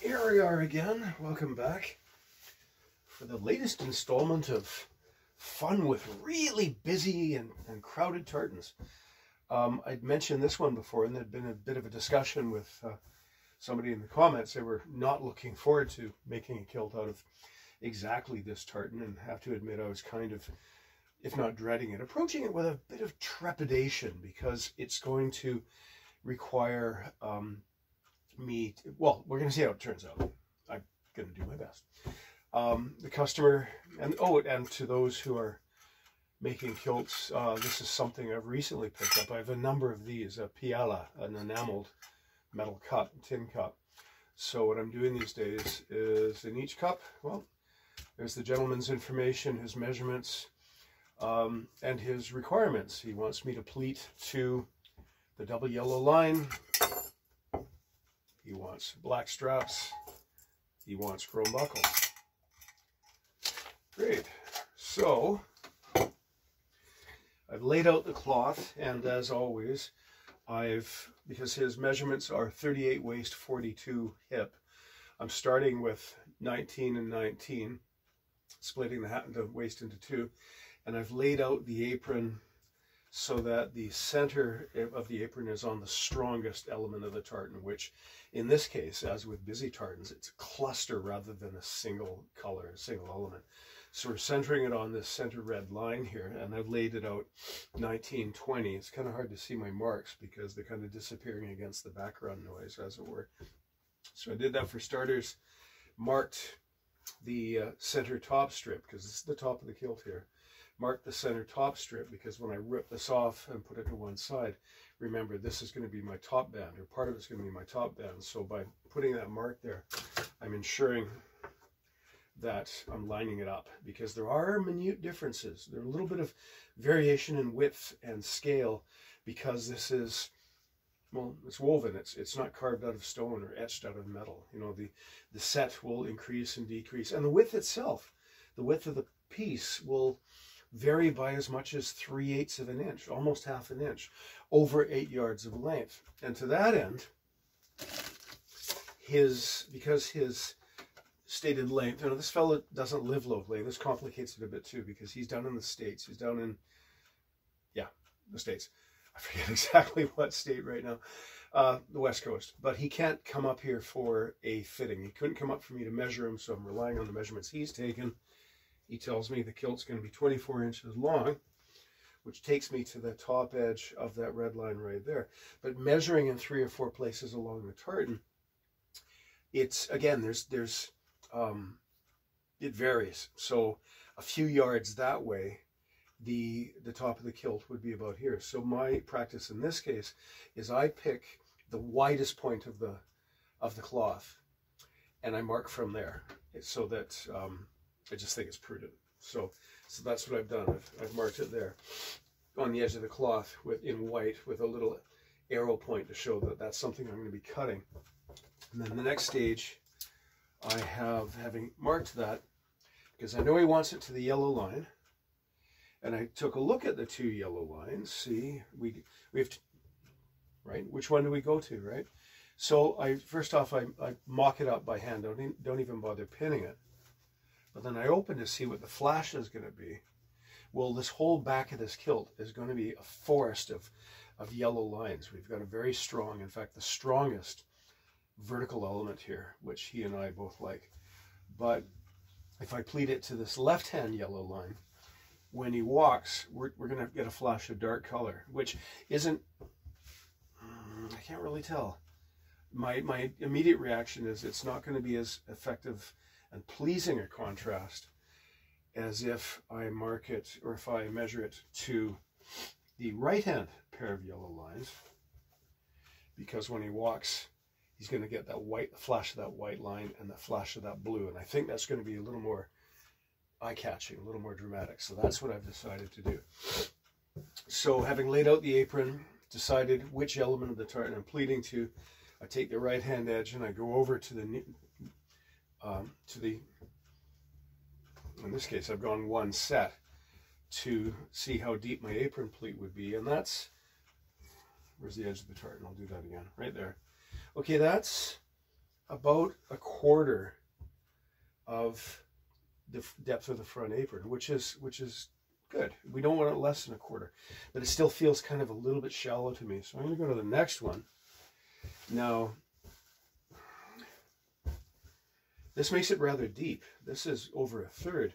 Here we are again. Welcome back for the latest installment of fun with really busy and crowded tartans. I'd mentioned this one before, and there'd been a bit of a discussion with somebody in the comments. They were not looking forward to making a kilt out of exactly this tartan, and have to admit I was kind of, if not dreading it, approaching it with a bit of trepidation, because it's going to require well, we're going to see how it turns out. I'm going to do my best. The customer, and to those who are making kilts, this is something I've recently picked up. I have a number of these, a piala, an enameled metal cup, tin cup. So what I'm doing these days is in each cup, well, there's the gentleman's information, his measurements, and his requirements. He wants me to pleat to the double yellow line. He wants black straps. He wants chrome buckles. Great. So I've laid out the cloth, and as always, because his measurements are 38 waist, 42 hip, I'm starting with 19 and 19, splitting the waist into two, and I've laid out the apron so that the center of the apron is on the strongest element of the tartan, which in this case, as with busy tartans, it's a cluster rather than a single color, a single element. So we're centering it on this center red line here, and I've laid it out 1920. It's kind of hard to see my marks because they're kind of disappearing against the background noise, as it were. So I did that for starters, marked the center top strip, because this is the top of the kilt here. Mark the center top strip, because when I rip this off and put it to one side, remember this is going to be my top band, or part of it's going to be my top band. So by putting that mark there, I'm ensuring that I'm lining it up, because there are minute differences. There's a little bit of variation in width and scale, because this is, well, it's woven. It's not carved out of stone or etched out of metal. You know, the set will increase and decrease, and the width itself, the width of the piece will vary by as much as 3/8 of an inch, almost half an inch, over 8 yards of length. And to that end, because his stated length, you know, this fellow doesn't live locally. This complicates it a bit too, because he's down in the States. He's down in, yeah, the States. I forget exactly what state right now, the West Coast. But he can't come up here for a fitting. He couldn't come up for me to measure him, so I'm relying on the measurements he's taken. He tells me the kilt's going to be 24 inches long, which takes me to the top edge of that red line right there. But measuring in 3 or 4 places along the tartan, it's, again, it varies. So a few yards that way, the top of the kilt would be about here. So my practice in this case is I pick the widest point of the cloth, and I mark from there, so that I just think it's prudent. So that's what I've done. I've marked it there on the edge of the cloth in white with a little arrow point to show that that's something I'm going to be cutting. And then the next stage, I have, having marked that, because I know he wants it to the yellow line, and I took a look at the 2 yellow lines. See, we have to, right? Which one do we go to, right? So first off, I mock it up by hand. Don't even bother pinning it. But then I open to see what the flash is going to be. Well, this whole back of this kilt is going to be a forest of yellow lines. We've got a very strong, in fact, the strongest vertical element here, which he and I both like. But if I pleat it to this left-hand yellow line, when he walks, we're going to get a flash of dark color, which isn't, I can't really tell. My immediate reaction is it's not going to be as effective and pleasing a contrast as if I mark it, or if I measure it to the right-hand pair of yellow lines, because when he walks, he's going to get that white, flash of that white line and the flash of that blue, and I think that's going to be a little more eye-catching, a little more dramatic. So that's what I've decided to do. So having laid out the apron, decided which element of the tartan I'm pleating to, I take the right-hand edge and I go over to the in this case, I've gone one set to see how deep my apron pleat would be, and that's, where's the edge of the tartan? I'll do that again, right there. Okay, that's about a quarter of the depth of the front apron, which is good. We don't want it less than a quarter, but it still feels kind of a little bit shallow to me. So I'm going to go to the next one. Now, this makes it rather deep. This is over a third,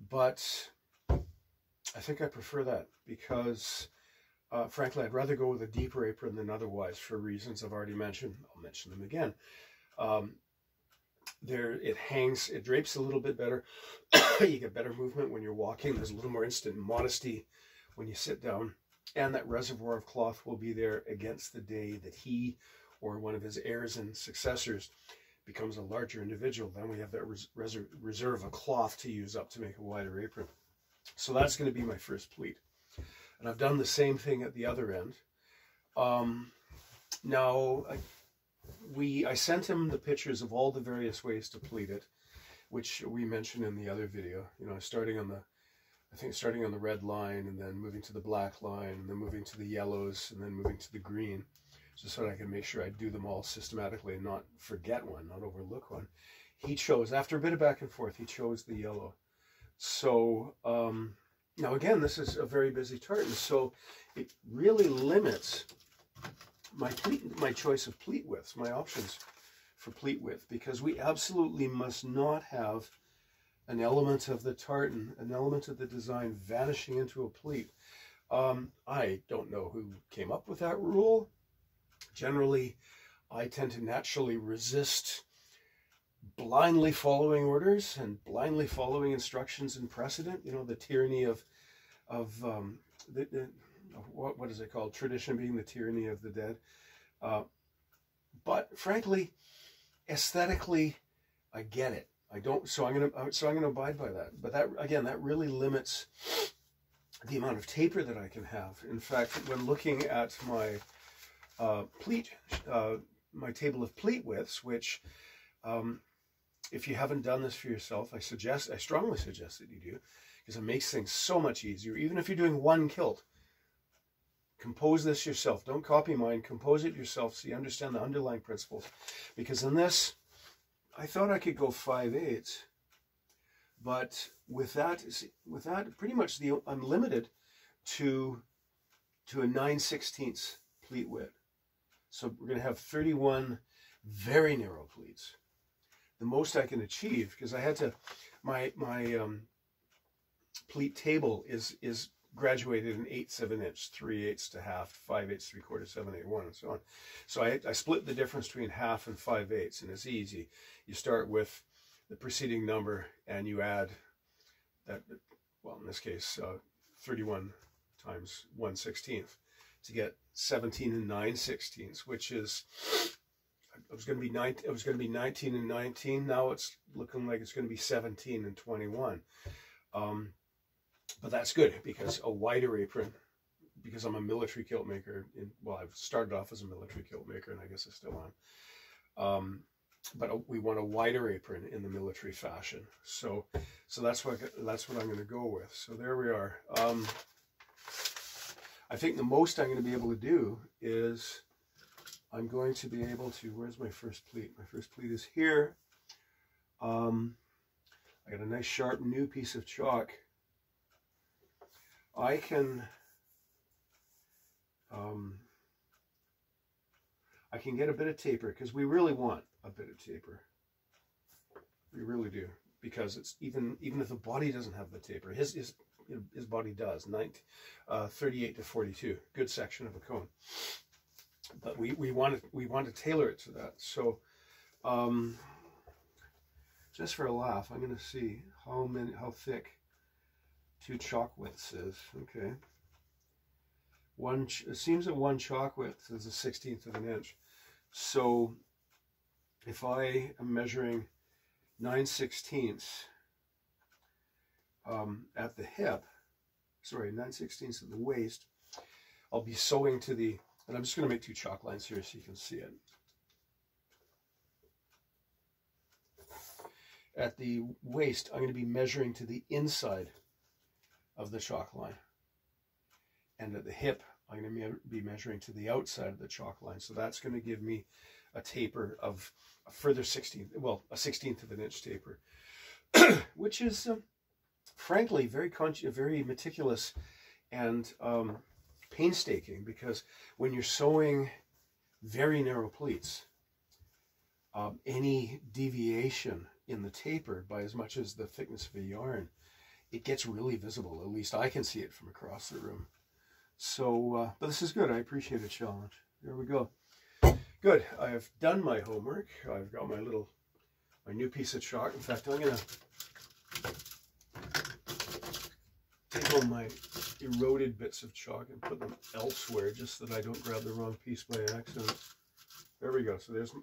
but I think I prefer that because, frankly, I'd rather go with a deeper apron than otherwise for reasons I've already mentioned. I'll mention them again. It hangs, it drapes a little bit better. You get better movement when you're walking. There's a little more instant modesty when you sit down. And that reservoir of cloth will be there against the day that he or one of his heirs and successors becomes a larger individual. Then we have that reserve of cloth to use up to make a wider apron. So that's going to be my first pleat. And I've done the same thing at the other end. Now, I sent him the pictures of all the various ways to pleat it, which we mentioned in the other video. You know, starting on the red line, and then moving to the black line, and then moving to the yellows, and then moving to the green, just so that I can make sure I do them all systematically and not forget one, not overlook one. He chose, after a bit of back and forth, he chose the yellow. So now again, this is a very busy tartan, so it really limits my choice of pleat widths, my options for pleat width, because we absolutely must not have an element of the tartan, an element of the design vanishing into a pleat. I don't know who came up with that rule. Generally, I tend to naturally resist blindly following orders and blindly following instructions and precedent. You know, the tyranny of what is it called? Tradition being the tyranny of the dead. But frankly, aesthetically, I get it. I don't, so I'm gonna abide by that. But that, again, that really limits the amount of taper that I can have. In fact, when looking at my my table of pleat widths, which if you haven't done this for yourself, I strongly suggest that you do, because it makes things so much easier. Even if you're doing one kilt, compose this yourself. Don't copy mine. Compose it yourself so you understand the underlying principles. Because in this, I thought I could go 5/8, but with that, pretty much I'm limited to a 9/16 pleat width. So we're going to have 31 very narrow pleats. The most I can achieve, because I had to, my pleat table is graduated in 1/8 of an inch, 3/8 to half, 5/8, 3/4, 7/8, and so on. So I split the difference between half and 5/8, and it's easy. You start with the preceding number and you add that, well, in this case, 31 times 1/16 to get 17 and 9/16, which is, it was going to be 19 and 19. Now it's looking like it's going to be 17 and 21. But that's good, because a wider apron, because I'm a military kilt maker. Well, I've started off as a military kilt maker, and I guess I still am. But we want a wider apron in the military fashion. So that's what I'm going to go with. So there we are. I think the most I'm going to be able to do is I'm going to be able to, where's my first pleat? My first pleat is here. I got a nice sharp new piece of chalk. I can get a bit of taper, because we really want a bit of taper. We really do, because it's even if the body doesn't have the taper, his body does. 38 to 42, good section of a cone. But we want to tailor it to that. So just for a laugh, I'm going to see how thick 2 chalk widths is. Okay. It seems that 1 chalk width is a 1/16 of an inch. So if I am measuring 9/16 at the hip, sorry, 9/16 at the waist, I'll be sewing to the, and I'm just going to make 2 chalk lines here so you can see it. At the waist, I'm going to be measuring to the inside of the chalk line. And at the hip, I'm going to be measuring to the outside of the chalk line. So that's going to give me a taper of a further 16th, well, a 16th of an inch taper, which is frankly very meticulous and painstaking, because when you're sewing very narrow pleats, any deviation in the taper by as much as the thickness of a yarn, it gets really visible. At least I can see it from across the room. So, but this is good. I appreciate a challenge. There we go. Good. I have done my homework. I've got my new piece of chalk. In fact, I'm going to take all my eroded bits of chalk and put them elsewhere, just so that I don't grab the wrong piece by accident. There we go. So there's...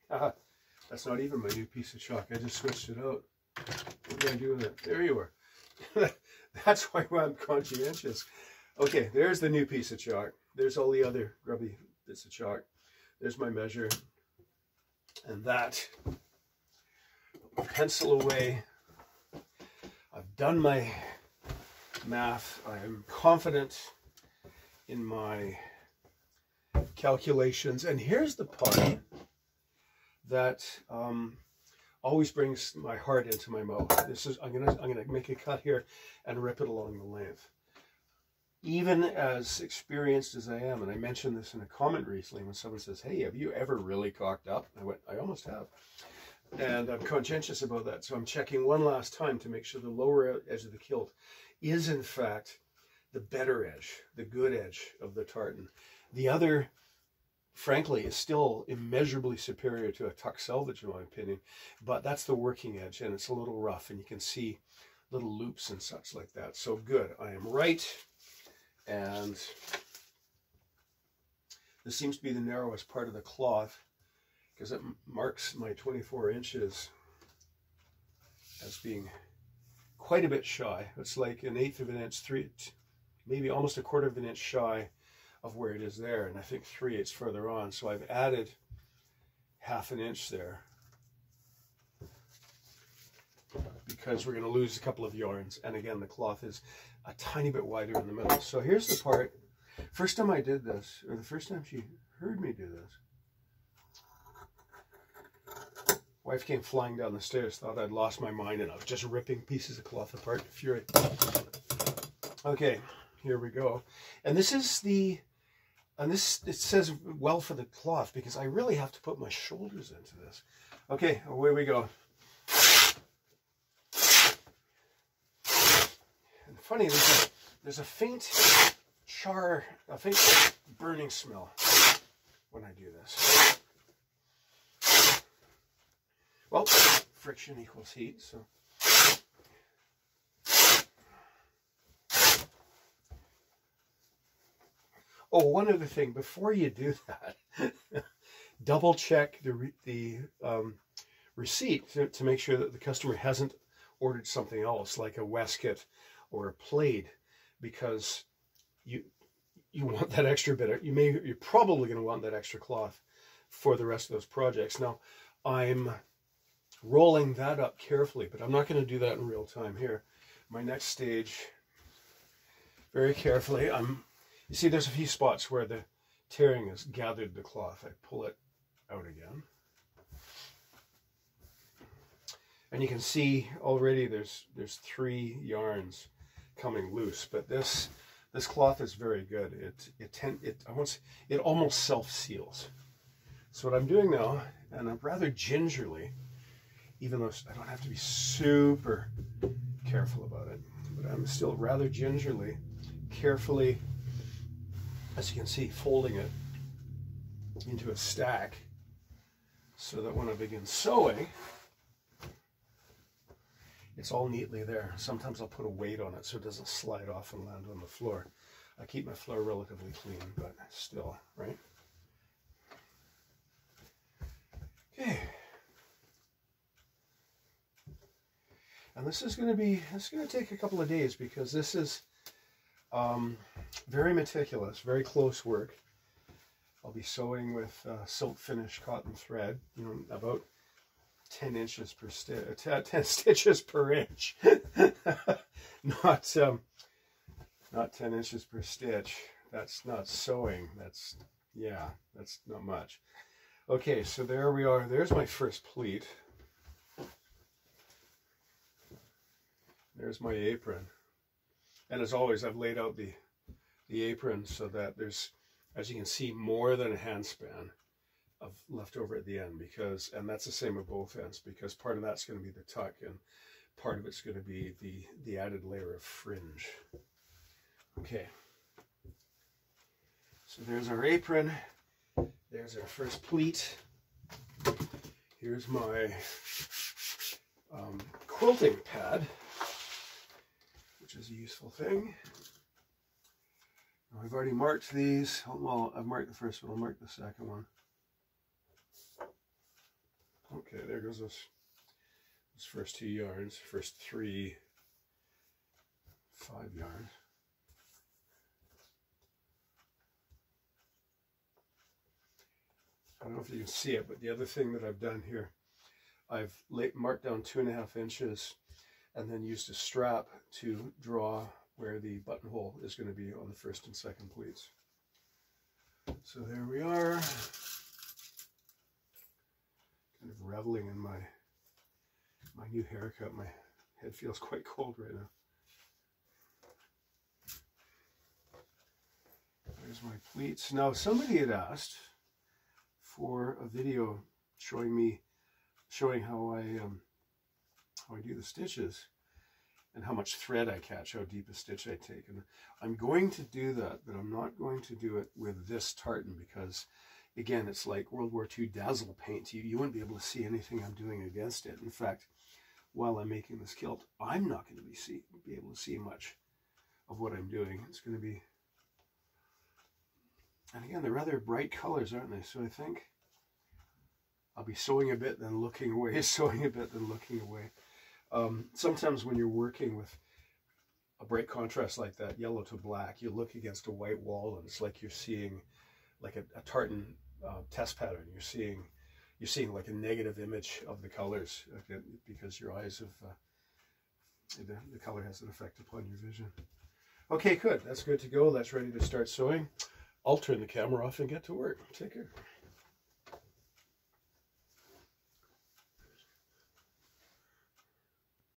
that's not even my new piece of chalk. I just switched it out. What did I do with it? There you are. That's why I'm conscientious. Okay, there's the new piece of chalk. There's all the other grubby bits of chalk. There's my measure. And that, pencil away. I've done my math. I am confident in my calculations. And here's the part that always brings my heart into my mouth. This is, I'm gonna make a cut here and rip it along the length. Even as experienced as I am, and I mentioned this in a comment recently when someone says, "Hey, have you ever really caulked up?" I went, "I almost have." And I'm conscientious about that, so I'm checking one last time to make sure the lower edge of the kilt is in fact the better edge, the good edge of the tartan. The other, frankly, is still immeasurably superior to a tuck selvage in my opinion, but that's the working edge, and it's a little rough, and you can see little loops and such like that. So good, I am right, and this seems to be the narrowest part of the cloth, because it marks my 24 inches as being quite a bit shy. It's like 1/8 of an inch, maybe almost 1/4 of an inch shy of where it is there, and I think 3/8 further on. So I've added 1/2 an inch there, because we're going to lose a couple of yarns, and again the cloth is a tiny bit wider in the middle. So here's the part, first time I did this, or the first time she heard me do this, wife came flying down the stairs, thought I'd lost my mind, and I was just ripping pieces of cloth apart in fury. Okay, here we go. And this is the, and this, it says well for the cloth, because I really have to put my shoulders into this. Okay, away we go. And funny, there's a faint char, a faint burning smell when I do this. Well, friction equals heat, so. Oh, one other thing, before you do that, double check the receipt to make sure that the customer hasn't ordered something else, like a waistcoat or a plaid, because you want that extra bit. You're probably going to want that extra cloth for the rest of those projects. Now, I'm rolling that up carefully, but I'm not going to do that in real time here. My next stage, very carefully, you see there's a few spots where the tearing has gathered the cloth. I pull it out again. And you can see already there's 3 yarns coming loose, but this cloth is very good. It almost self-seals. So what I'm doing now, and I'm rather gingerly, even though I don't have to be super careful about it, but I'm still rather gingerly, carefully, as you can see, folding it into a stack, so that when I begin sewing, it's all neatly there. Sometimes I'll put a weight on it so it doesn't slide off and land on the floor. I keep my floor relatively clean, but still, right? Okay. And this is going to take a couple of days, because this is very meticulous, very close work. I'll be sewing with silk finish cotton thread, about 10 inches per 10 stitches per inch. Not Not 10 inches per stitch. That's not sewing. That's, yeah, that's not much. Okay, so there we are. There's my first pleat. There's my apron. And as always, I've laid out the apron so that there's, as you can see, more than a handspan of left over at the end, because, and that's the same at both ends, because part of that's going to be the tuck and part of it's going to be the added layer of fringe. Okay, so there's our apron, there's our first pleat. Here's my quilting pad, which is a useful thing. Now, I've already marked these. Well, I've marked the first one, I'll mark the second one. Okay, there goes those first 2 yards, first 3, 5 yards. I don't know if you can see it, but the other thing that I've done here, I've marked down 2.5 inches and then used a strap to draw where the buttonhole is going to be on the first and second pleats. So there we are. Kind of reveling in my new haircut. My head feels quite cold right now. There's my pleats. Now, somebody had asked for a video showing how I do the stitches and how much thread I catch, how deep a stitch I take. And I'm going to do that, but I'm not going to do it with this tartan because, again, it's like World War II dazzle paint. You wouldn't be able to see anything I'm doing against it. In fact, while I'm making this kilt, I'm not going to be able to see much of what I'm doing. It's going to be, and again, they're rather bright colors, aren't they? So I think I'll be sewing a bit, then looking away, sewing a bit, then looking away. Sometimes when you're working with a bright contrast like that, yellow to black, you look against a white wall and it's like you're seeing like a tartan test pattern. You're seeing like a negative image of the colors because your eyes have, the color has an effect upon your vision. Okay, good. That's good to go. That's ready to start sewing. I'll turn the camera off and get to work. Take care.